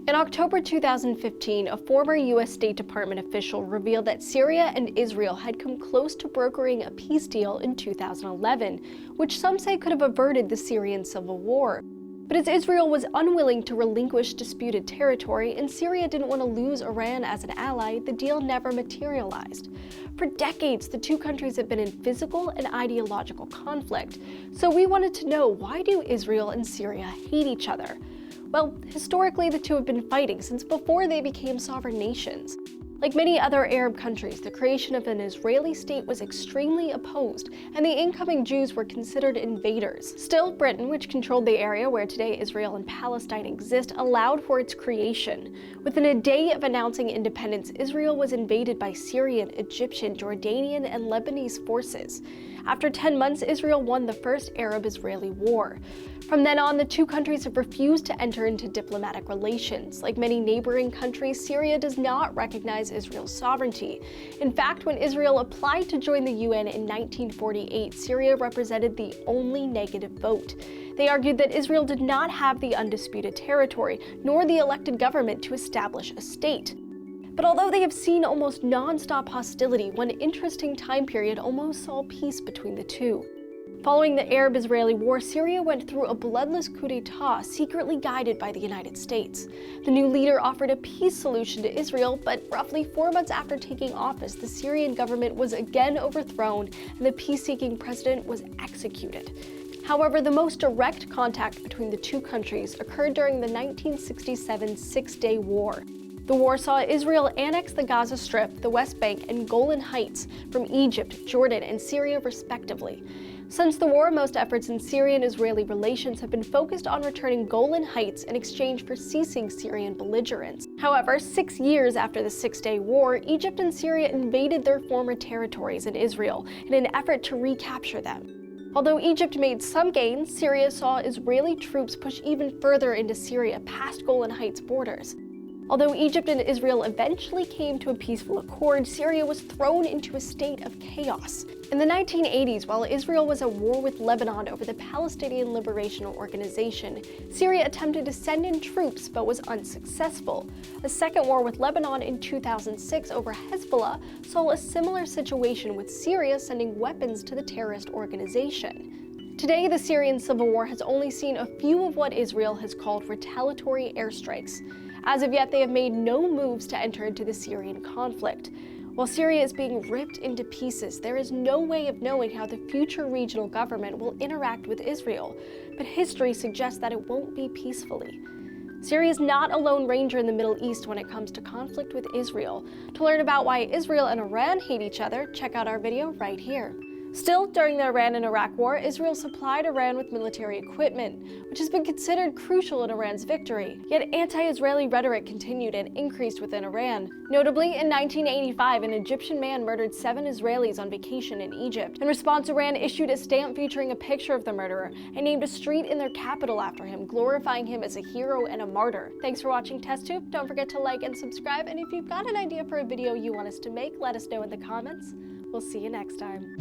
In October 2015, a former U.S. State Department official revealed that Syria and Israel had come close to brokering a peace deal in 2011, which some say could have averted the Syrian civil war. But as Israel was unwilling to relinquish disputed territory and Syria didn't want to lose Iran as an ally, the deal never materialized. For decades, the two countries have been in physical and ideological conflict. So we wanted to know, why do Israel and Syria hate each other? Well, historically, the two have been fighting since before they became sovereign nations. Like many other Arab countries, the creation of an Israeli state was extremely opposed, and the incoming Jews were considered invaders. Still, Britain, which controlled the area where today Israel and Palestine exist, allowed for its creation. Within a day of announcing independence, Israel was invaded by Syrian, Egyptian, Jordanian, and Lebanese forces. After 10 months, Israel won the first Arab-Israeli war. From then on, the two countries have refused to enter into diplomatic relations. Like many neighboring countries, Syria does not recognize Israel's sovereignty. In fact, when Israel applied to join the UN in 1948, Syria represented the only negative vote. They argued that Israel did not have the undisputed territory, nor the elected government to establish a state. But although they have seen almost non-stop hostility, one interesting time period almost saw peace between the two. Following the Arab-Israeli War, Syria went through a bloodless coup d'etat secretly guided by the United States. The new leader offered a peace solution to Israel, but roughly 4 months after taking office, the Syrian government was again overthrown and the peace-seeking president was executed. However, the most direct contact between the two countries occurred during the 1967 Six-Day War. The war saw Israel annex the Gaza Strip, the West Bank, and Golan Heights from Egypt, Jordan, and Syria respectively. Since the war, most efforts in Syrian-Israeli relations have been focused on returning Golan Heights in exchange for ceasing Syrian belligerence. However, 6 years after the Six-Day War, Egypt and Syria invaded their former territories in Israel in an effort to recapture them. Although Egypt made some gains, Syria saw Israeli troops push even further into Syria past Golan Heights borders. Although Egypt and Israel eventually came to a peaceful accord, Syria was thrown into a state of chaos. In the 1980s, while Israel was at war with Lebanon over the Palestinian Liberation Organization, Syria attempted to send in troops but was unsuccessful. A second war with Lebanon in 2006 over Hezbollah saw a similar situation, with Syria sending weapons to the terrorist organization. Today, the Syrian civil war has only seen a few of what Israel has called retaliatory airstrikes. As of yet, they have made no moves to enter into the Syrian conflict. While Syria is being ripped into pieces, there is no way of knowing how the future regional government will interact with Israel, but history suggests that it won't be peacefully. Syria is not a lone ranger in the Middle East when it comes to conflict with Israel. To learn about why Israel and Iran hate each other, check out our video right here. Still, during the Iran and Iraq War, Israel supplied Iran with military equipment, which has been considered crucial in Iran's victory. Yet anti-Israeli rhetoric continued and increased within Iran. Notably, in 1985, an Egyptian man murdered 7 Israelis on vacation in Egypt. In response, Iran issued a stamp featuring a picture of the murderer and named a street in their capital after him, glorifying him as a hero and a martyr. Thanks for watching TestTube. Don't forget to like and subscribe, and if you've got an idea for a video you want us to make, let us know in the comments. We'll see you next time.